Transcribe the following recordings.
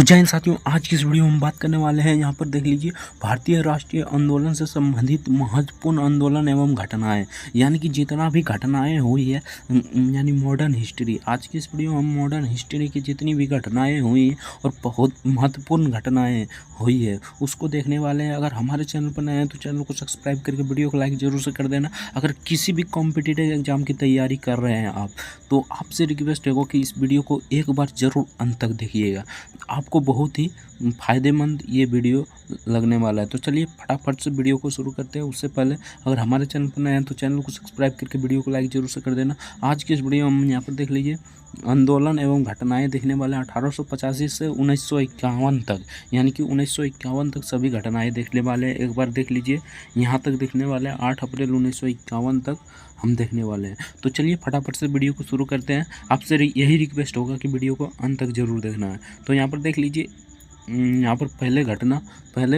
जय हिंद साथियों, आज की इस वीडियो में हम बात करने वाले हैं। यहाँ पर देख लीजिए, भारतीय राष्ट्रीय आंदोलन से संबंधित महत्वपूर्ण आंदोलन एवं घटनाएं, यानी कि जितना भी घटनाएं हुई है, यानी मॉडर्न हिस्ट्री। आज की इस वीडियो में हम मॉडर्न हिस्ट्री की जितनी भी घटनाएं हुई और बहुत महत्वपूर्ण घटनाएं हुई है उसको देखने वाले हैं। अगर हमारे चैनल पर नए हैं तो चैनल को सब्सक्राइब करके वीडियो को लाइक जरूर से कर देना। अगर किसी भी कॉम्पिटिटिव एग्जाम की तैयारी कर रहे हैं आप, तो आपसे रिक्वेस्ट होगा कि इस वीडियो को एक बार जरूर अंत तक देखिएगा। आपको बहुत ही फ़ायदेमंद ये वीडियो लगने वाला है। तो चलिए फटाफट से वीडियो को शुरू करते हैं। उससे पहले अगर हमारे चैनल पर नए हैं तो चैनल को सब्सक्राइब करके वीडियो को लाइक जरूर से कर देना। आज की इस वीडियो में हम यहाँ पर देख लीजिए, आंदोलन एवं घटनाएं देखने वाले 1885 से 1951 तक, यानी कि 1951 तक सभी घटनाएं देखने वाले हैं। एक बार देख लीजिए, यहाँ तक देखने वाले हैं 8 अप्रैल 1951 तक हम देखने वाले हैं। तो चलिए फटाफट से वीडियो को शुरू करते हैं। आपसे यही रिक्वेस्ट होगा कि वीडियो को अंत तक जरूर देखना है। तो यहाँ पर देख लीजिए, यहाँ पर पहले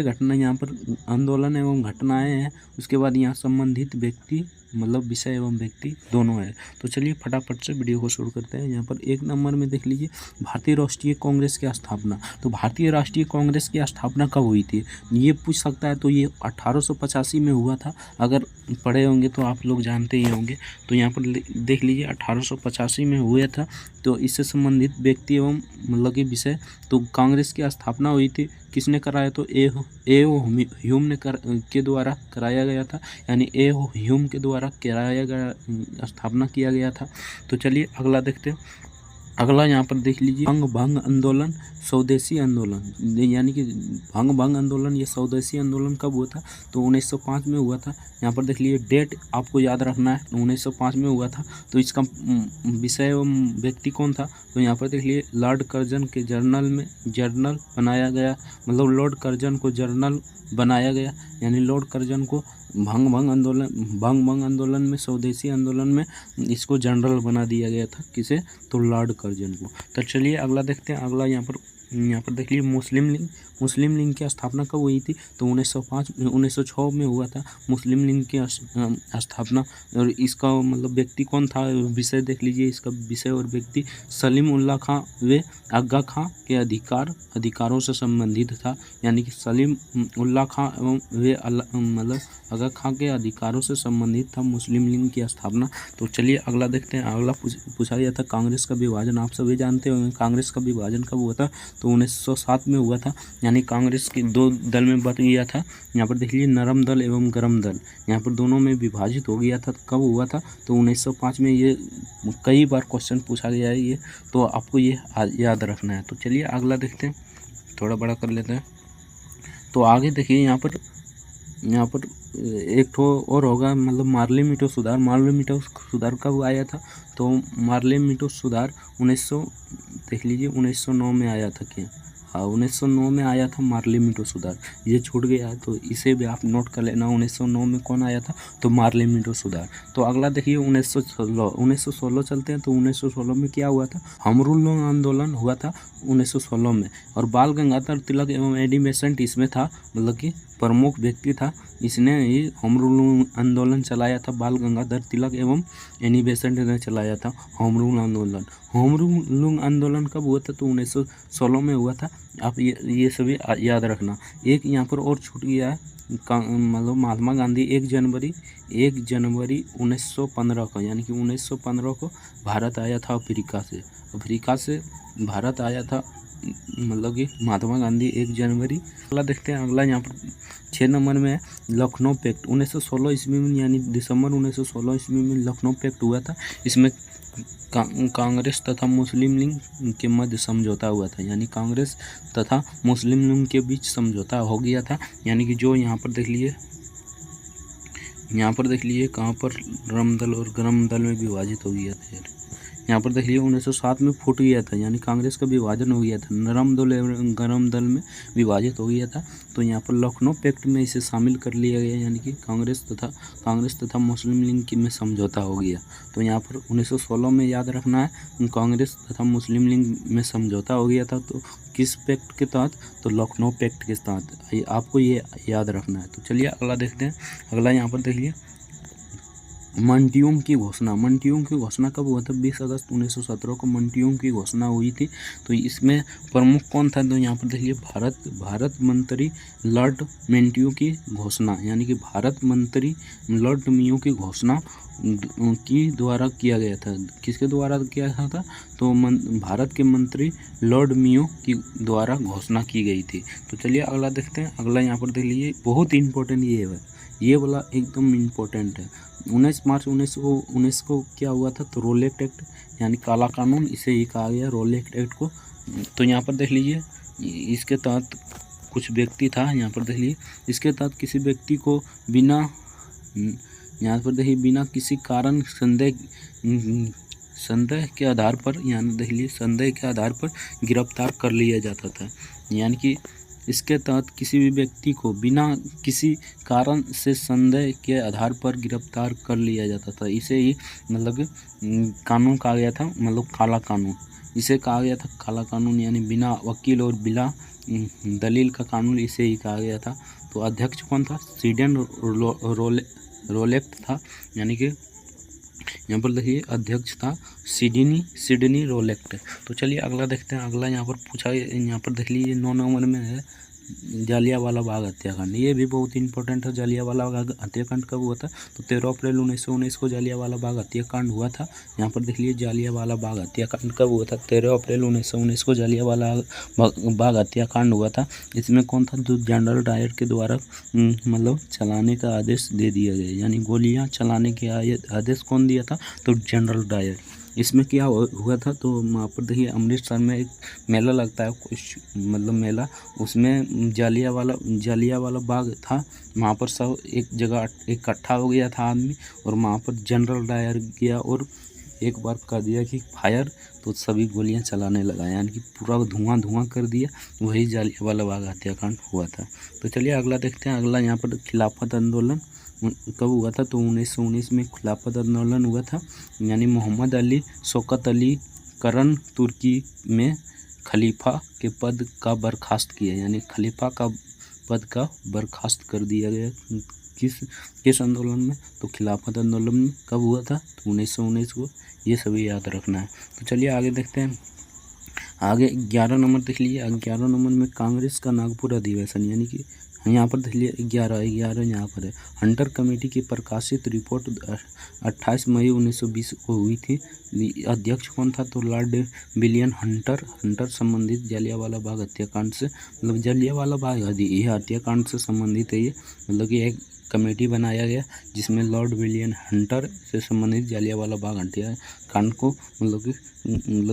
घटना यहाँ पर आंदोलन एवं घटनाएं हैं। उसके बाद यहाँ संबंधित व्यक्ति, मतलब विषय एवं व्यक्ति दोनों है। तो चलिए फटाफट से वीडियो को शुरू करते हैं। यहाँ पर एक नंबर में देख लीजिए, भारतीय राष्ट्रीय कांग्रेस की स्थापना। तो भारतीय राष्ट्रीय कांग्रेस की स्थापना कब हुई थी, ये पूछ सकता है। तो ये 1885 में हुआ था। अगर पढ़े होंगे तो आप लोग जानते ही होंगे। तो यहाँ पर देख लीजिए 1885 में हुआ था। तो इससे संबंधित व्यक्ति एवं मतलब कि विषय, तो कांग्रेस की स्थापना हुई थी। किसने कराया, तो ए ओ ह्यूम ने के द्वारा कराया गया था, यानी ए ओ ह्यूम के द्वारा कराया गया, स्थापना किया गया था। तो चलिए अगला देखते हैं। अगला यहाँ पर देख लीजिए, भंग आंदोलन, स्वदेशी आंदोलन, यानी कि भंग आंदोलन, ये स्वदेशी आंदोलन कब हुआ था, तो 1905 में हुआ था। यहाँ पर देख लीजिए, डेट आपको याद रखना है, 1905 में हुआ था। तो इसका विषय एवं व्यक्ति कौन था, तो यहाँ पर देख लीजिए, लॉर्ड कर्जन के जर्नल बनाया गया, मतलब लॉर्ड कर्जन को जर्नल बनाया गया, यानी लॉर्ड कर्जन को भंग आंदोलन में, स्वदेशी आंदोलन में इसको जनरल बना दिया गया था। किसे, तो लॉर्ड कर्जन को। तो चलिए अगला देखते हैं। अगला यहाँ पर देख लीजिए, मुस्लिम लीग की स्थापना कब हुई थी, तो 1906 में हुआ था मुस्लिम लीग की स्थापना। और इसका मतलब व्यक्ति कौन था, विषय देख लीजिए, इसका विषय और व्यक्ति सलीम उल्लाह खां व आगा खां के अधिकारों से संबंधित था, यानी कि सलीम उल्लाह खां एवं वे मतलब आगा खां के अधिकारों से संबंधित था मुस्लिम लीग की स्थापना। तो चलिए अगला देखते हैं। अगला पूछा गया था कांग्रेस का विभाजन। आप सभी जानते होंगे कांग्रेस का विभाजन कब हुआ था, तो 1907 में हुआ था, यानी कांग्रेस के दो दल में बट गया था। यहाँ पर देख लीजिए, नरम दल एवं गरम दल, यहाँ पर दोनों में विभाजित हो गया था। कब हुआ था, तो 1905 में। ये कई बार क्वेश्चन पूछा गया है ये, तो आपको ये याद रखना है। तो चलिए अगला देखते हैं, थोड़ा बड़ा कर लेते हैं। तो आगे देखिए, यहाँ पर एक ठो और होगा, मतलब मार्ले मीटो सुधार कब आया था, तो मार्ले मीटो सुधार 1909 में आया था। क्या, हाँ, 1909 में आया था मार्ले मीटो सुधार। ये छूट गया है तो इसे भी आप नोट कर लेना। 1909 में कौन आया था, तो मार्ले मीटो सुधार। तो अगला देखिए, 1916 चलते हैं। तो 1916 में क्या हुआ था, होम रूल आंदोलन हुआ था 1916 में। और बाल गंगाधर तिलक एवं एडी बेसेंट इसमें था, मतलब कि प्रमुख व्यक्ति था। इसने ही होम रूल आंदोलन चलाया था। बाल गंगाधर तिलक एवं एनी बेसेंट ने चलाया था होम रूल आंदोलन। होम रूल आंदोलन कब हुआ था, तो 1916 में हुआ था। आप ये सभी याद रखना। एक यहाँ पर और छूट गया है, मतलब महात्मा गांधी 1 जनवरी 1915 को, यानी कि 1915 को भारत आया था अफ्रीका से भारत आया था, मतलब कि महात्मा गांधी 1 जनवरी। अगला देखते हैं। अगला यहाँ पर 6 नंबर में है, लखनऊ पैक्ट 1916 ईस्वी में, यानी दिसंबर 1916 ईस्वी में लखनऊ पैक्ट हुआ था। इसमें कांग्रेस तथा मुस्लिम लीग के मध्य समझौता हुआ था, यानी कांग्रेस तथा मुस्लिम लीग के बीच समझौता हो गया था। यानी कि जो यहाँ पर देख लीजिए कहाँ पर नरम दल और गरम दल में विभाजित हो गया था। यहाँ पर देखिए 1907 में फूट गया था, यानी कांग्रेस का विभाजन हो गया था, नरम दल एवं गरम दल में विभाजित हो गया था। तो यहाँ पर लखनऊ पैक्ट में इसे शामिल कर लिया गया, यानी कि कांग्रेस तथा मुस्लिम लीग में समझौता हो गया। तो यहाँ पर 1916 में याद रखना है, कांग्रेस तथा मुस्लिम लीग में समझौता हो गया था। तो किस पैक्ट के तहत, तो लखनऊ पैक्ट के तहत, आपको ये याद रखना है। तो चलिए अगला देखते हैं। अगला यहाँ पर देखिए, मंटियों की घोषणा। मंटियों की घोषणा कब हुआ था? 20 अगस्त 1917 को मंटियों की घोषणा हुई थी। तो इसमें प्रमुख कौन था? तो यहाँ पर देखिए भारत मंत्री लॉर्ड मंटियो की घोषणा, यानी कि भारत मंत्री लॉर्ड मियो की घोषणा की द्वारा किया गया था। किसके द्वारा किया गया था? तो भारत के मंत्री लॉर्ड मियो की द्वारा घोषणा की गई थी। तो चलिए अगला देखते हैं। अगला यहाँ पर देख लीजिए, बहुत ही इंपॉर्टेंट ये वाला एकदम इम्पोर्टेंट है। 19 मार्च 1919 को क्या हुआ था? तो रोलेट एक्ट, यानी काला कानून, इसे ही कहा गया रोलेट एक्ट को। तो यहाँ पर देख लीजिए, इसके तहत कुछ व्यक्ति था, यहाँ पर देख लीजिए, इसके तहत किसी व्यक्ति को बिना, यहाँ पर देखिए, बिना किसी कारण संदेह के आधार पर, यहाँ देख लीजिए, संदेह के आधार पर गिरफ्तार कर लिया जाता था। यानी कि इसके तहत किसी भी व्यक्ति को बिना किसी कारण से संदेह के आधार पर गिरफ्तार कर लिया जाता था। इसे ही मतलब कानून कहा गया था, मतलब काला कानून, इसे कहा गया था काला कानून, यानी बिना वकील और बिना दलील का कानून, इसे ही कहा गया था। तो अध्यक्ष कौन था? सिडन रोलेट था, यानी कि यहाँ पर देखिए अध्यक्ष था सिडनी रोलेट। तो चलिए अगला देखते हैं। अगला यहाँ पर पूछा, यहाँ पर देख लीजिए 9 नंबर में है जालियांवाला बाग हत्याकांड। ये भी बहुत इंपॉर्टेंट है। जालियांवाला बाग हत्याकांड कब हुआ था? तो 13 अप्रैल 1919 को जालियांवाला बाग हत्याकांड हुआ था। यहाँ पर देख लीजिए जालियांवाला बाग हत्याकांड कब हुआ था? 13 अप्रैल 1919 को जालियांवाला बाग हत्याकांड हुआ था। इसमें कौन था? जो जनरल डायर के द्वारा मतलब चलाने का आदेश दे दिया गया, यानी गोलियां चलाने के आदेश कौन दिया था? तो जनरल डायर। इसमें क्या हुआ था? तो वहाँ पर देखिए अमृतसर में एक मेला लगता है, कुछ मतलब मेला, उसमें जालियांवाला बाग था। वहाँ पर सब एक जगह इकट्ठा हो गया था आदमी, और वहाँ पर जनरल डायर गया और एक बार कर दिया कि फायर, तो सभी गोलियां चलाने लगा, यानी कि पूरा धुआं कर दिया। वही जालियांवाला बाग हत्याकांड हुआ था। तो चलिए अगला देखते हैं। अगला यहाँ पर खिलाफत आंदोलन कब हुआ था? तो 1919 में खिलाफत आंदोलन हुआ था, यानी मोहम्मद अली शौकत अली करन तुर्की में खलीफा के पद का बर्खास्त किया, यानी खलीफा का पद का बर्खास्त कर दिया गया। किस आंदोलन में? तो खिलाफत आंदोलन में। कब हुआ था? तो 1919 को। ये सभी याद रखना है। तो चलिए आगे देखते हैं। आगे 11 नंबर देख लीजिए। 11 नंबर में कांग्रेस का नागपुर अधिवेशन, यानी कि यहाँ पर देख लीजिए 11 यहाँ पर है। हंटर कमेटी की प्रकाशित रिपोर्ट 28 मई 1920 को हुई थी। अध्यक्ष कौन था? तो लॉर्ड विलियम हंटर संबंधित जालियांवाला बाग हत्याकांड से, मतलब जालियांवाला बाग हत्याकांड से संबंधित है ये, मतलब कि एक कमेटी बनाया गया जिसमें लॉर्ड विलियम हंटर से संबंधित जालियांवाला बाग हत्याकांड को मतलब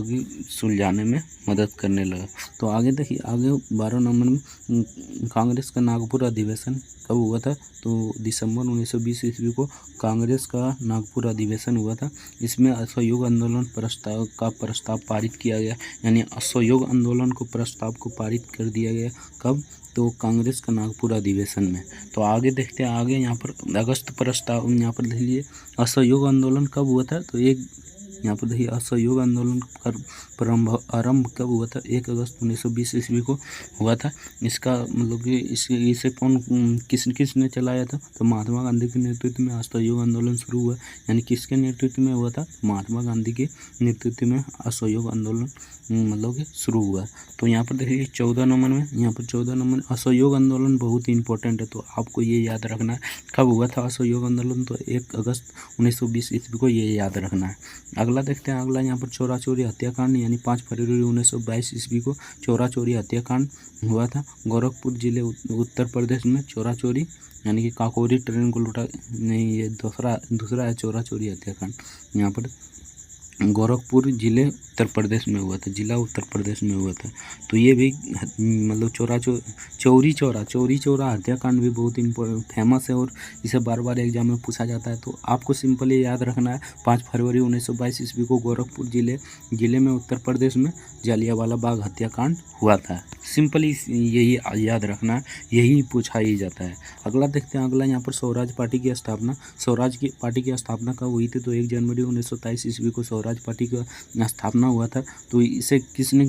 कि सुलझाने में मदद करने लगा। तो आगे देखिए, आगे 12 नंबर में कांग्रेस का नागपुर अधिवेशन कब हुआ था? तो दिसंबर 1920 ईस्वी को कांग्रेस का नागपुर अधिवेशन हुआ था। इसमें असहयोग आंदोलन का प्रस्ताव पारित किया गया, यानी असहयोग आंदोलन को प्रस्ताव को पारित कर दिया गया। कब? तो कांग्रेस का नागपुर अधिवेशन में। तो आगे देखते हैं। आगे यहाँ पर अगस्त प्रस्ताव, यहाँ पर देख लीजिए असहयोग आंदोलन कब हुआ था? तो यहाँ पर देखिए असहयोग आंदोलन का आरंभ कब हुआ था? 1 अगस्त 1920 ईस्वी को हुआ था। इसका मतलब कि इसे किसने चलाया था? तो महात्मा गांधी के नेतृत्व में असहयोग आंदोलन शुरू हुआ। यानी किसके नेतृत्व में हुआ था? महात्मा गांधी के नेतृत्व में असहयोग आंदोलन मतलब कि शुरू हुआ। तो यहाँ पर देखिए 14 नंबर में, यहाँ पर 14 नंबर असहयोग आंदोलन बहुत ही इंपॉर्टेंट है, तो आपको ये याद रखना है। कब हुआ था असहयोग आंदोलन? तो 1 अगस्त 1920 ईस्वी को, ये याद रखना है। अगला देखते हैं। अगला यहाँ पर चोरा चोरी हत्याकांड, यानी 5 फरवरी 1922 ईस्वी को चोरा चोरी हत्याकांड हुआ था। गोरखपुर जिले उत्तर प्रदेश में चोरा चोरी, यानी कि काकोरी ट्रेन को लूटा नहीं, ये दूसरा है चोरा चोरी हत्याकांड। यहाँ पर गोरखपुर जिले उत्तर प्रदेश में हुआ था, जिला उत्तर प्रदेश में हुआ था। तो ये भी मतलब चौरी चौरा हत्याकांड भी बहुत फेमस है, और इसे बार बार एग्जाम में पूछा जाता है। तो आपको सिंपल ये याद रखना है, 5 फरवरी 1922 ईस्वी को गोरखपुर जिले में उत्तर प्रदेश में जालियांवाला बाग हत्याकांड हुआ था। सिंपली यही याद रखना है, यही पूछा ही जाता है। अगला देखते हैं। अगला यहाँ पर स्वराज पार्टी की स्थापना कब हुई थी? तो 1 जनवरी 1923 ईस्वी को स्वराज स्वराज पार्टी का स्थापना हुआ था। तो इसे किसने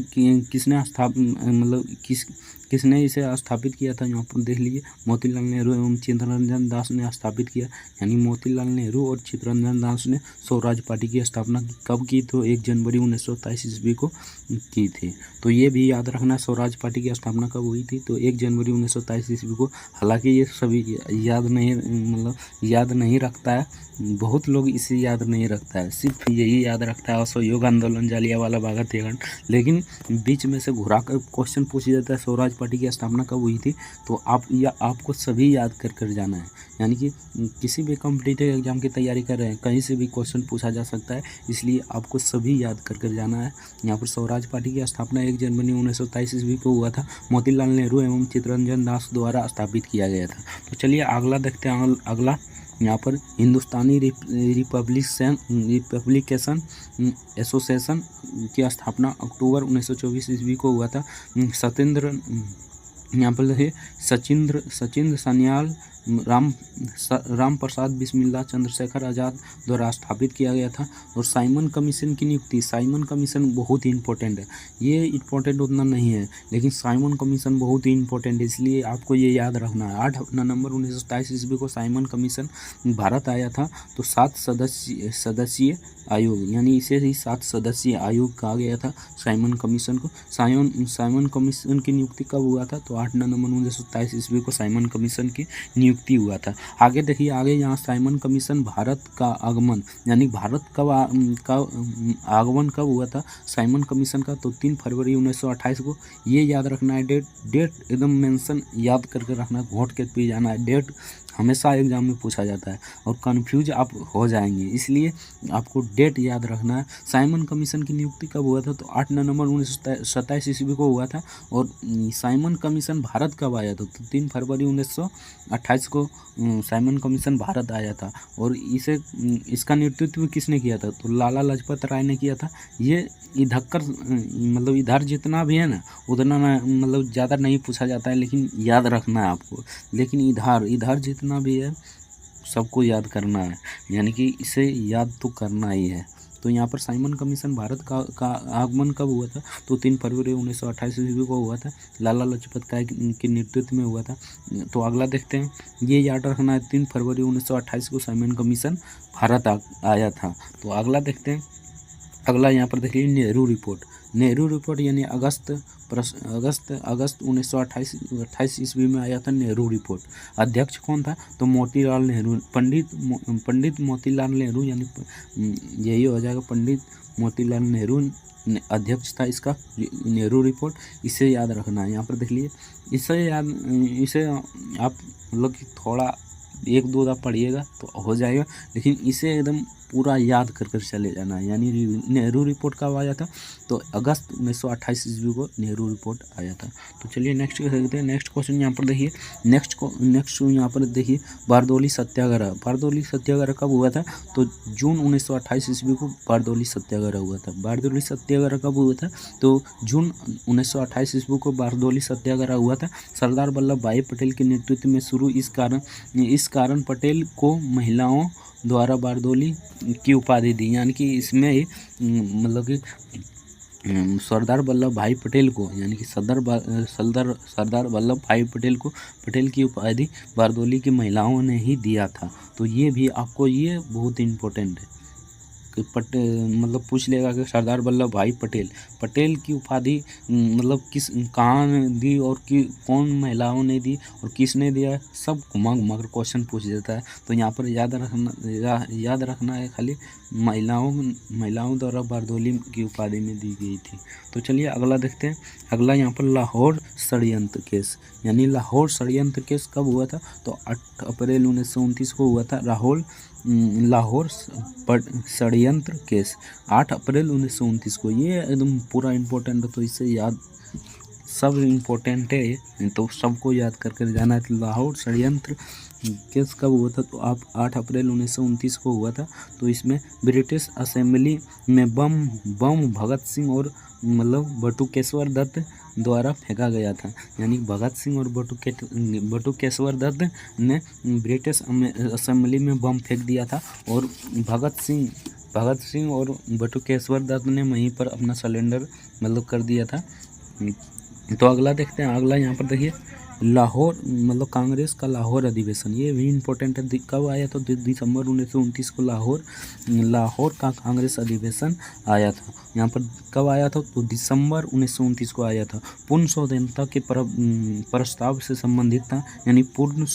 किसने इसे स्थापित किया था, यहाँ पर देख लीजिए, मोतीलाल नेहरू एवं चित्तरंजन दास ने स्थापित किया। यानी मोतीलाल नेहरू और चित्तरंजन दास ने स्वराज पार्टी की स्थापना कब की, तो 1 जनवरी 1927 ईस्वी को की थी। तो ये भी याद रखना, स्वराज पार्टी की स्थापना कब हुई थी, तो 1 जनवरी 1927 ईस्वी को। हालांकि ये सभी याद नहीं रखता है, बहुत लोग इसे याद नहीं रखता है, सिर्फ यही याद रखता है असहयोग आंदोलन, जालियांवाला बाग हत्याकांड। लेकिन बीच में से घुरा कर क्वेश्चन पूछ जाता है स्वराज पार्टी की स्थापना कब हुई थी, तो आपको सभी याद कर जाना है। यानी कि किसी भी कॉम्पिटिटिव एग्जाम की तैयारी कर रहे हैं, कहीं से भी क्वेश्चन पूछा जा सकता है, इसलिए आपको सभी याद कर जाना है। यहाँ पर स्वराज पार्टी की स्थापना 1 जनवरी 1927 ईस्वी को हुआ था, मोतीलाल नेहरू एवं चित्तरंजन दास द्वारा स्थापित किया गया था। तो चलिए अगला देखते हैं। अगला यहाँ पर हिंदुस्तानी रिपब्लिकेशन एसोसिएशन की स्थापना अक्टूबर 1924 ईस्वी को हुआ था। यहाँ पर देखिए सचिंद्र सान्याल, राम प्रसाद बिस्मिल्लाह चंद्रशेखर आज़ाद द्वारा स्थापित किया गया था। और साइमन कमीशन की नियुक्ति, साइमन कमीशन बहुत ही इंपॉर्टेंट है, ये इंपॉर्टेंट उतना नहीं है, लेकिन साइमन कमीशन बहुत ही इंपॉर्टेंट है, इसलिए आपको ये याद रखना है। 8 नवंबर 1927 ईस्वी को साइमन कमीशन भारत आया था। तो 7 सदस्यीय आयोग, यानी इसे ही 7 सदस्यीय आयोग कहा गया था साइमन कमीशन को। साइमन कमीशन की नियुक्ति कब हुआ था, तो 8 नवंबर 1927 ईस्वी को साइमन कमीशन की नियुक्ति हुआ था। आगे देखिए, आगे यहाँ साइमन कमीशन भारत का आगमन, यानी भारत का आगमन कब हुआ था साइमन कमीशन का, तो 3 फरवरी 1928 को। ये याद रखना है, डेट एकदम मेंशन याद करके रखना, घोट के पी जाना है, डेट हमेशा एग्जाम में पूछा जाता है और कंफ्यूज आप हो जाएंगे, इसलिए आपको डेट याद रखना है। साइमन कमीशन की नियुक्ति कब हुआ था, तो 8 नवंबर 1927 ईस्वी को हुआ था। और साइमन कमीशन भारत कब आया था, तो 3 फरवरी 1928 को साइमन कमीशन भारत आया था। और इसका नेतृत्व किसने किया था, तो लाला लाजपत राय ने किया था। ये इधर जितना भी है ना, उतना ज़्यादा नहीं पूछा जाता है, लेकिन याद रखना है आपको। लेकिन इधर जितना भी है सबको याद करना है, यानी कि इसे याद तो करना ही है। तो यहाँ पर साइमन कमीशन भारत का आगमन कब हुआ था, तो 3 फरवरी 1928 ईस्वी को हुआ था, लाला लाजपत राय के नेतृत्व में हुआ था। तो अगला देखते हैं, ये याद रखना है, 3 फरवरी 1928 को साइमन कमीशन भारत आया था। तो अगला देखते हैं। अगला यहाँ पर देखिए, नेहरू रिपोर्ट यानी अगस्त 1928 ईस्वी में आया था नेहरू रिपोर्ट। अध्यक्ष कौन था, तो मोतीलाल नेहरू, पंडित मोतीलाल नेहरू, यानी यही हो जाएगा, पंडित मोतीलाल नेहरू अध्यक्ष था इसका, नेहरू रिपोर्ट। इसे याद रखना है। यहाँ पर देख लीजिए, इसे आप कि थोड़ा 1-2 दफ़ा पढ़िएगा तो हो जाएगा, लेकिन इसे एकदम पूरा याद कर चले जाना है। यानी नेहरू रिपोर्ट कब आया था, तो अगस्त 1928 ईस्वी को नेहरू रिपोर्ट आया था। तो चलिए नेक्स्ट देखते हैं। नेक्स्ट क्वेश्चन यहाँ पर देखिए, नेक्स्ट यहाँ पर देखिए, बारदौली सत्याग्रह कब हुआ था, तो जून 1928 ईस्वी को बारदौली सत्याग्रह हुआ था। बारदौली सत्याग्रह कब हुआ था, तो जून 1928 ईस्वी को बारदौली सत्याग्रह हुआ था। सरदार वल्लभ भाई पटेल के नेतृत्व में शुरू। इस कारण पटेल को महिलाओं द्वारा बारदौली की उपाधि दी, यानी कि इसमें ही कि सरदार वल्लभ भाई पटेल को, यानी कि सरदार वल्लभ भाई पटेल की उपाधि बारदौली की महिलाओं ने ही दिया था। तो ये भी आपको, ये बहुत इम्पोर्टेंट है कि पूछ लेगा कि सरदार वल्लभ भाई पटेल की उपाधि कहाँ दी और कौन महिलाओं ने दी और किसने दिया, सब घुमा कर क्वेश्चन पूछ देता है। तो यहाँ पर याद रखना है, खाली महिलाओं द्वारा बारदौली की उपाधि में दी गई थी। तो चलिए अगला देखते हैं। अगला यहाँ पर लाहौर षड्यंत्र केस, यानी लाहौर षड्यंत्र केस कब हुआ था, तो 8 अप्रैल 1929 को हुआ था। लाहौर षड्यंत्र केस 8 अप्रैल 1929 को। ये एकदम पूरा इम्पोर्टेंट है, तो इसे याद, सब इम्पोर्टेंट है, तो सबको याद कर जाना है। तो लाहौर षड्यंत्र केस कब हुआ था, तो आप 8 अप्रैल 1929 को हुआ था। तो इसमें ब्रिटिश असेंबली में बम भगत सिंह और बटुकेश्वर दत्त द्वारा फेंका गया था। यानी भगत सिंह और बटुकेश्वर दत्त ने ब्रिटिश असेंबली में बम फेंक दिया था। और भगत सिंह भगत सिंह और बटुकेश्वर दत्त ने वहीं पर अपना सरेंडर मतलब कर दिया था। तो अगला देखते हैं, अगला यहाँ पर देखिए लाहौर मतलब कांग्रेस का लाहौर अधिवेशन, ये भी इम्पोर्टेंट है। कब आया था? दिसंबर 1929 को लाहौर का कांग्रेस अधिवेशन आया था। यहाँ पर कब आया था? तो दिसंबर 1929 को आया था। पूर्ण स्वाधीनता के प्रस्ताव से संबंधित था, यानी पूर्ण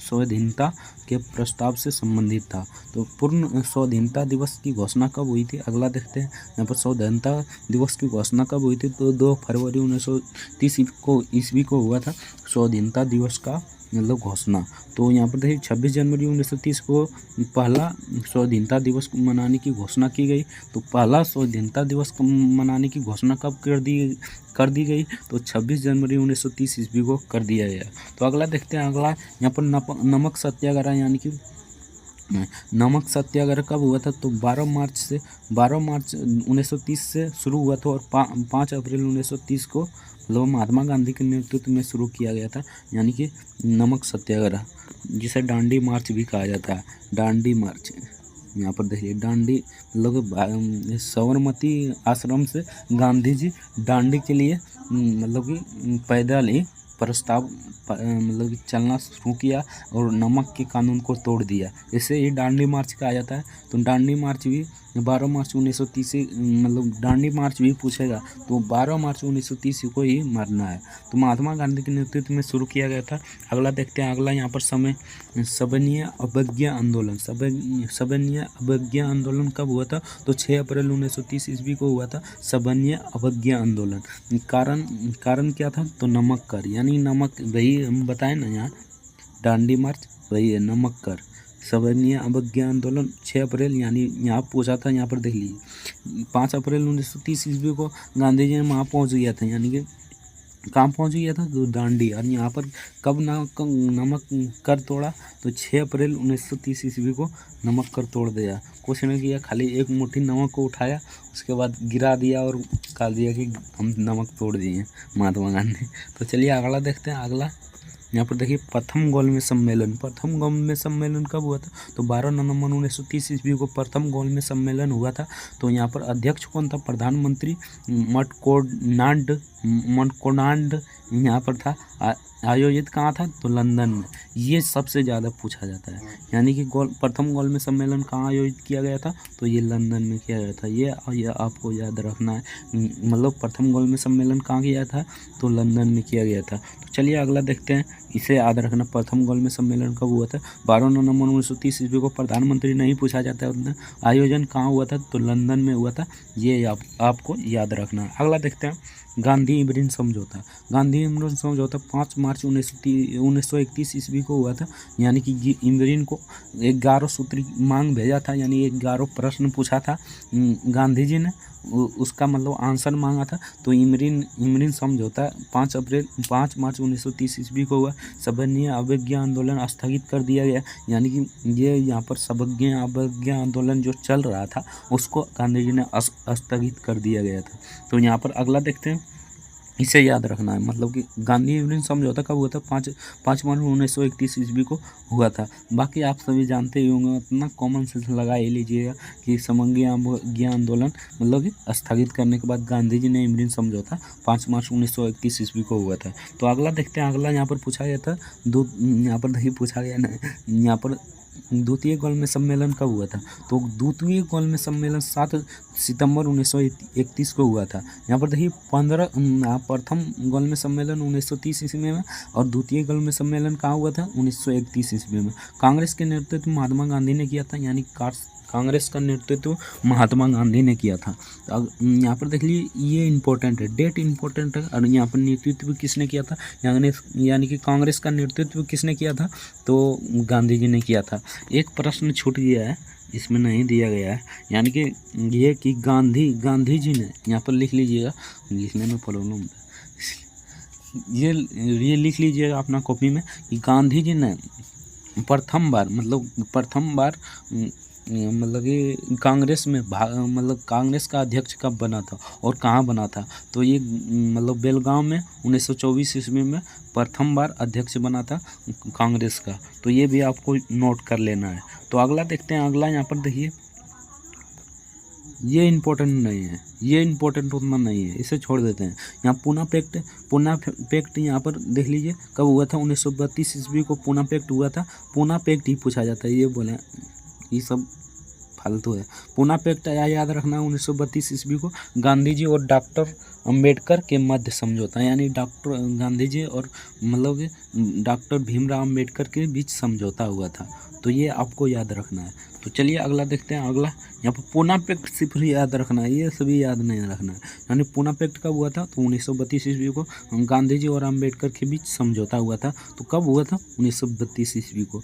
स्वाधीनता के प्रस्ताव से संबंधित था। तो पूर्ण स्वाधीनता दिवस की घोषणा कब हुई थी? अगला देखते हैं यहाँ पर स्वाधीनता दिवस की घोषणा कब हुई थी? तो 2 फरवरी 1930 ईस्वी को हुआ था स्वाधीनता दिवस का मतलब घोषणा। तो यहाँ पर देखिए 26 जनवरी 1930 को पहला स्वाधीनता दिवस मनाने की घोषणा की गई। तो पहला स्वाधीनता दिवस मनाने की घोषणा कब कर दी गई? तो 26 जनवरी 1930 ईस्वी को कर दिया गया। तो अगला देखते हैं, अगला यहाँ पर नमक सत्याग्रह, यानी कि नमक सत्याग्रह कब हुआ था? तो 12 मार्च 1930 से शुरू हुआ था और 5 अप्रैल 1930 को मतलब महात्मा गांधी के नेतृत्व में शुरू किया गया था, यानी कि नमक सत्याग्रह, जिसे डांडी मार्च भी कहा जाता है। डांडी मार्च, यहाँ पर देखिए डांडी मतलब साबरमती आश्रम से गांधी जी डांडी के लिए मतलब कि पैदल ही मतलब कि चलना शुरू किया और नमक के कानून को तोड़ दिया। इसे ही डांडी मार्च कहा जाता है। तो डांडी मार्च भी 12 मार्च 1930 मतलब डांडी मार्च भी पूछेगा तो 12 मार्च 1930 को ही मरना है। तो महात्मा गांधी के नेतृत्व में शुरू किया गया था। अगला देखते हैं, अगला यहाँ पर सविनय अवज्ञा आंदोलन। सविनय अवज्ञा आंदोलन कब हुआ था? तो 6 अप्रैल 1930 ईस्वी को हुआ था सविनय अवज्ञा आंदोलन। कारण क्या था? तो नमक कर, यानी नमक, वही हम बताएं ना यहाँ डांडी मार्च वही है, नमक कर। सविनय अवज्ञा आंदोलन 6 अप्रैल, यानी यहाँ पूछा था, यहाँ पर देख लीजिए 5 अप्रैल 1930 ईस्वी को गांधी जी ने वहाँ पहुँच गया था, यानी कि कहाँ पहुँच गया था? तो डांडी। और यहाँ पर कब नमक कर तोड़ा? तो 6 अप्रैल 1930 ईस्वी को नमक कर तोड़ दिया। कुछ नहीं किया, खाली एक मुट्ठी नमक को उठाया, उसके बाद गिरा दिया और कह दिया कि हम नमक तोड़ दिए महात्मा गांधी। तो चलिए अगला देखते हैं, अगला यहाँ पर देखिए प्रथम गोलमेज सम्मेलन। प्रथम गोलमेज सम्मेलन कब हुआ था? तो 12 नवंबर 1930 ईस्वी को प्रथम गोलमेज सम्मेलन हुआ था। तो यहाँ पर अध्यक्ष कौन था? प्रधानमंत्री मटकोनांड यहाँ पर था। आयोजित कहाँ था? तो लंदन में। ये सबसे ज़्यादा पूछा जाता है, यानी कि प्रथम गोलमेज सम्मेलन कहाँ आयोजित किया गया था? तो ये लंदन में किया गया था। ये आपको याद रखना है, मतलब प्रथम गोलमेज सम्मेलन कहाँ किया था? तो लंदन में किया गया था। तो चलिए अगला देखते हैं, इसे याद रखना, प्रथम गोलमेज सम्मेलन कब हुआ था? 12 नवंबर 1930 ईस्वी को। प्रधानमंत्री नहीं पूछा जाता है, आयोजन कहाँ हुआ था? तो लंदन में हुआ था। ये आपको याद रखना है। अगला देखते हैं, गांधी इमरीन समझौता। गांधी इमरीन समझौता 5 मार्च 1931 ईस्वी को हुआ था, यानी कि इमरीन को 11 सूत्री मांग भेजा था, यानी 11 प्रश्न पूछा था गांधी जी ने, उसका मतलब आंसर मांगा था। तो इमरीन समझौता 5 मार्च 1930 ईस्वी को हुआ। सविनय अवज्ञा आंदोलन स्थगित कर दिया गया, यानी कि ये यहाँ पर सविनय अवज्ञा आंदोलन जो चल रहा था उसको गांधी जी ने स्थगित कर दिया गया था। तो यहाँ पर अगला देखते हैं, इसे याद रखना है, मतलब कि गांधी इमरीन समझौता कब हुआ था? 5 मार्च 1931 ईस्वी को हुआ था। बाकी आप सभी जानते ही होंगे, उतना कॉमन सेंस लगा ही लीजिएगा कि सविनय अवज्ञा आंदोलन मतलब कि स्थगित करने के बाद गांधी जी ने इमरीन समझौता 5 मार्च 1931 ईस्वी को हुआ था। तो अगला देखते हैं, अगला यहाँ पर पूछा गया था यहाँ पर नहीं पूछा गया ना, यहाँ पर द्वितीय गोलमेज सम्मेलन कब हुआ था? तो द्वितीय गोलमेज सम्मेलन 7 सितंबर 1931 को हुआ था। यहाँ पर देखिए प्रथम गोलमेज सम्मेलन 1930 ईस्वी में और द्वितीय गोलमेज सम्मेलन कहाँ हुआ था? 1931 ईस्वी में। कांग्रेस के नेतृत्व महात्मा गांधी ने किया था, यानी कांग्रेस का नेतृत्व महात्मा गांधी ने किया था। तो यहाँ पर देख लीजिए, ये इंपॉर्टेंट है, डेट इंपॉर्टेंट है। और यहाँ पर नेतृत्व किसने किया था? यानी कि कांग्रेस का नेतृत्व किसने किया था? तो गांधी जी ने किया था। एक प्रश्न छूट गया है, इसमें नहीं दिया गया है, यानी कि ये कि गांधी जी ने, यहाँ पर लिख लीजिएगा, लिखने में प्रॉब्लम है, ये लिख लीजिएगा अपना कॉपी में कि गांधी जी ने प्रथम बार मतलब कि कांग्रेस में मतलब कांग्रेस का अध्यक्ष कब बना था और कहाँ बना था? तो ये मतलब बेलगांव में 1924 ईस्वी में प्रथम बार अध्यक्ष बना था कांग्रेस का। तो ये भी आपको नोट कर लेना है। तो अगला देखते हैं, अगला यहाँ पर देखिए ये इम्पोर्टेंट नहीं है, ये इम्पोर्टेंट उतना नहीं है, इसे छोड़ देते हैं। यहाँ पूना पैक्ट यहाँ पर देख लीजिए कब हुआ था, 1932 ईस्वी को पूना पैक्ट हुआ था। पूना पैक्ट ही पूछा जाता है, ये बोले ये सब फालतू है। पूना पैक्ट याद रखना 1932 ईस्वी को गांधी जी और डॉक्टर अंबेडकर के मध्य समझौता, यानी डॉक्टर गांधी जी और मतलब कि डॉक्टर भीमराव अंबेडकर के बीच समझौता हुआ था। तो ये आपको याद रखना है। तो चलिए अगला देखते हैं। अगला यहाँ पर पूना पैक्ट सिर्फ याद रखना है, ये सभी याद नहीं रखना है। यानी पूना पैक्ट कब हुआ था, तो 1932 ईस्वी को गांधी जी और अंबेडकर के बीच समझौता हुआ था। तो कब हुआ था, 1932 ईस्वी को।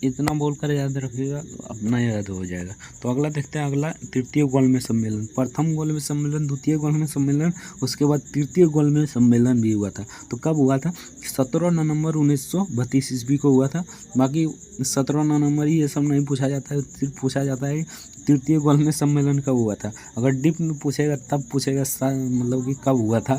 इतना बोलकर याद रखिएगा तो अपना याद हो जाएगा। तो अगला देखते हैं। अगला तृतीय गोलमेज सम्मेलन, प्रथम गोलमेज सम्मेलन, द्वितीय गोलमेज सम्मेलन, उसके बाद तृतीय गोलमेज सम्मेलन भी हुआ था। तो कब हुआ था, 17 नवंबर 1932 ईस्वी को हुआ था। बाकी 17 नवंबर ये सब नहीं पूछा जाता है, सिर्फ पूछा जाता है तृतीय गोलमेज सम्मेलन कब हुआ था। अगर डीप में पूछेगा तब पूछेगा मतलब कि कब हुआ था,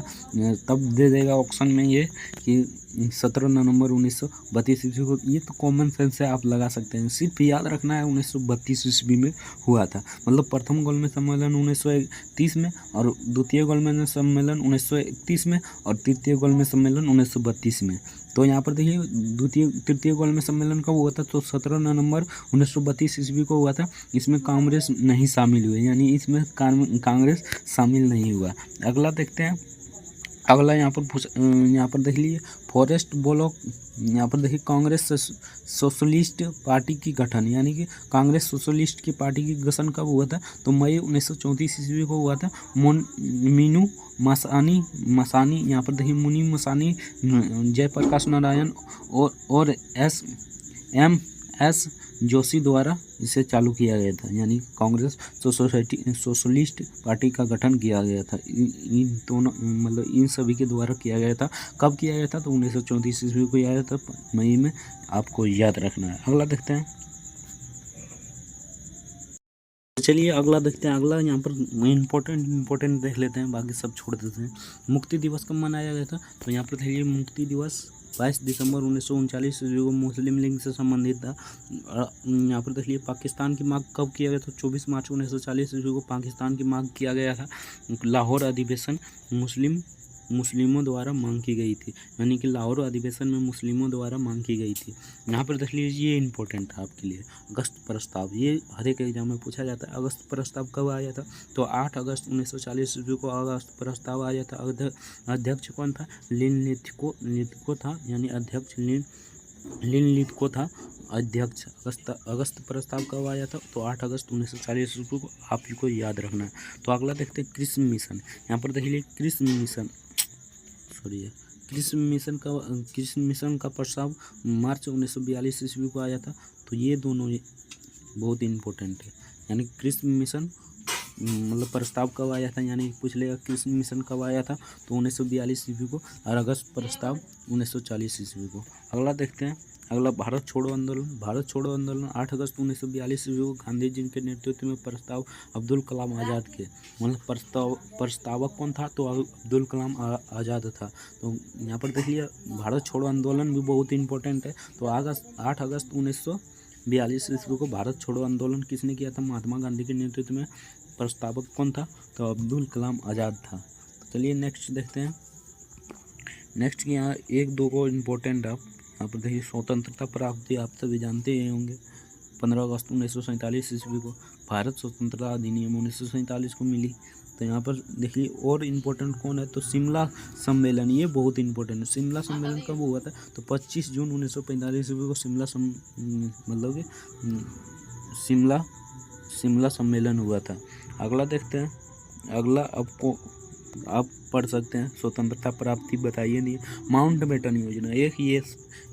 तब दे देगा ऑप्शन में ये कि 17 नवंबर 1932 ईस्वी को। ये तो कॉमन सेंस से आप लगा सकते हैं, सिर्फ याद रखना है 1932 ईस्वी में हुआ था। मतलब प्रथम गोलमेज सम्मेलन 1931 में, और द्वितीय गोलमेज सम्मेलन 1931 में, और तृतीय गोलमेज सम्मेलन 1932 में। तो यहाँ पर देखिए तृतीय गोलमेज सम्मेलन कब हुआ था, तो 17 नवंबर 1932 ईस्वी को हुआ था। इसमें कांग्रेस नहीं शामिल हुई, यानी इसमें कांग्रेस शामिल नहीं हुआ। अगला देखते हैं। अगला यहाँ पर देख लीजिए फॉरेस्ट ब्लॉक। यहाँ पर देखिए कांग्रेस सोशलिस्ट पार्टी की गठन, यानी कि कांग्रेस सोशलिस्ट की पार्टी की गठन कब हुआ था, तो मई 1934 ईस्वी को हुआ था। मीनू मसानी यहाँ पर देखिए मुनी मसानी, जयप्रकाश नारायण और एस जोशी द्वारा इसे चालू किया गया था। यानी कांग्रेस सोशलिस्ट पार्टी का गठन किया गया था, इन दोनों मतलब इन सभी के द्वारा किया गया था। कब किया गया था, तो 1934 ईस्वी को किया गया था, मई में। आपको याद रखना है। अगला देखते हैं। चलिए अगला देखते हैं। अगला यहाँ पर इम्पोर्टेंट देख लेते हैं, बाकी सब छोड़ देते हैं। मुक्ति दिवस कब मनाया गया था, तो यहाँ पर देखिए मुक्ति दिवस 22 दिसंबर 1939 ईस्वी को मुस्लिम लीग से संबंधित था। यहाँ पर देख लीजिए पाकिस्तान की मांग कब किया गया था, 24 मार्च 1940 ईस्वी को पाकिस्तान की मांग किया गया था। लाहौर अधिवेशन मुस्लिमों द्वारा मांग की गई थी, यानी कि लाहौर अधिवेशन में मुस्लिमों द्वारा मांग की गई थी। यहाँ पर देख लीजिए ये इंपॉर्टेंट है आपके लिए, अगस्त प्रस्ताव। ये हर एक एग्जाम में पूछा जाता है। अगस्त प्रस्ताव कब आया था, तो 8 अगस्त 1940 ईस्वी को अगस्त प्रस्ताव आया था। अध्यक्ष कौन था, लिथको था, यानी अध्यक्ष लिथको था अध्यक्ष। अगस्त प्रस्ताव कब आया था, तो 8 अगस्त 1940 ईस्वी को। आप को याद रखना है। तो अगला देखते हैं कृषि मिशन। यहाँ पर देखिए कृषि मिशन का प्रस्ताव मार्च 1942 ईस्वी को आया था। तो ये दोनों बहुत इम्पोर्टेंट है। यानी कृषि मिशन मतलब प्रस्ताव कब आया था, यानी पूछ लेगा कृषि मिशन कब आया था, तो 1942 ईस्वी को, और अगस्त प्रस्ताव 1940 ईस्वी को। अगला देखते हैं। अगला भारत छोड़ो आंदोलन 8 अगस्त 1942 ईस्वी को गांधी जी के नेतृत्व में प्रस्ताव अब्दुल कलाम आज़ाद के, मतलब प्रस्तावक कौन था, तो अब्दुल कलाम आज़ाद था। तो यहाँ पर देख लिया भारत छोड़ो आंदोलन भी बहुत इंपॉर्टेंट है। तो 8 अगस्त 1942 ईस्वी को भारत छोड़ो आंदोलन किसने किया था, महात्मा गांधी के नेतृत्व में। प्रस्तावक कौन था, तो अब्दुल कलाम आज़ाद था। तो चलिए नेक्स्ट देखते हैं। नेक्स्ट की यहाँ 1-2 को इम्पोर्टेंट आप यहाँ पर देखिए स्वतंत्रता प्राप्ति आप सभी जानते ही होंगे। 15 अगस्त 1947 ईस्वी को भारत स्वतंत्रता अधिनियम 1947 को मिली। तो यहाँ पर देखिए और इम्पोर्टेंट कौन है, तो शिमला सम्मेलन, ये बहुत इम्पोर्टेंट है। शिमला सम्मेलन कब हुआ था, तो 25 जून 1945 ईस्वी को मतलब कि शिमला सम्मेलन हुआ था। अगला देखते हैं। अगला आप पढ़ सकते हैं, स्वतंत्रता प्राप्ति बताइए नहीं। माउंटबेटन योजना एक ये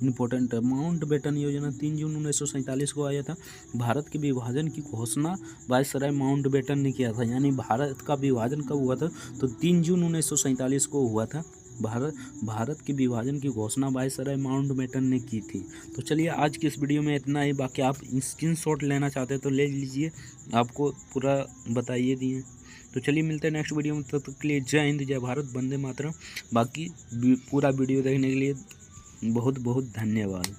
इम्पोर्टेंट है। माउंटबेटन योजना 3 जून 1947 को आया था। भारत के विभाजन की घोषणा वायसराय माउंटबेटन ने किया था। यानी भारत का विभाजन कब हुआ था, तो 3 जून 1947 को हुआ था। भारत के विभाजन की घोषणा वायसराय माउंटबेटन ने की थी। तो चलिए आज की इस वीडियो में इतना ही। बाकी आप स्क्रीनशॉट लेना चाहते हैं तो ले लीजिए, आपको पूरा बताइए दिए। तो चलिए मिलते हैं नेक्स्ट वीडियो में, तब तक के लिए जय हिंद, जय भारत, वंदे मातरम। बाकी पूरा वीडियो देखने के लिए बहुत बहुत धन्यवाद।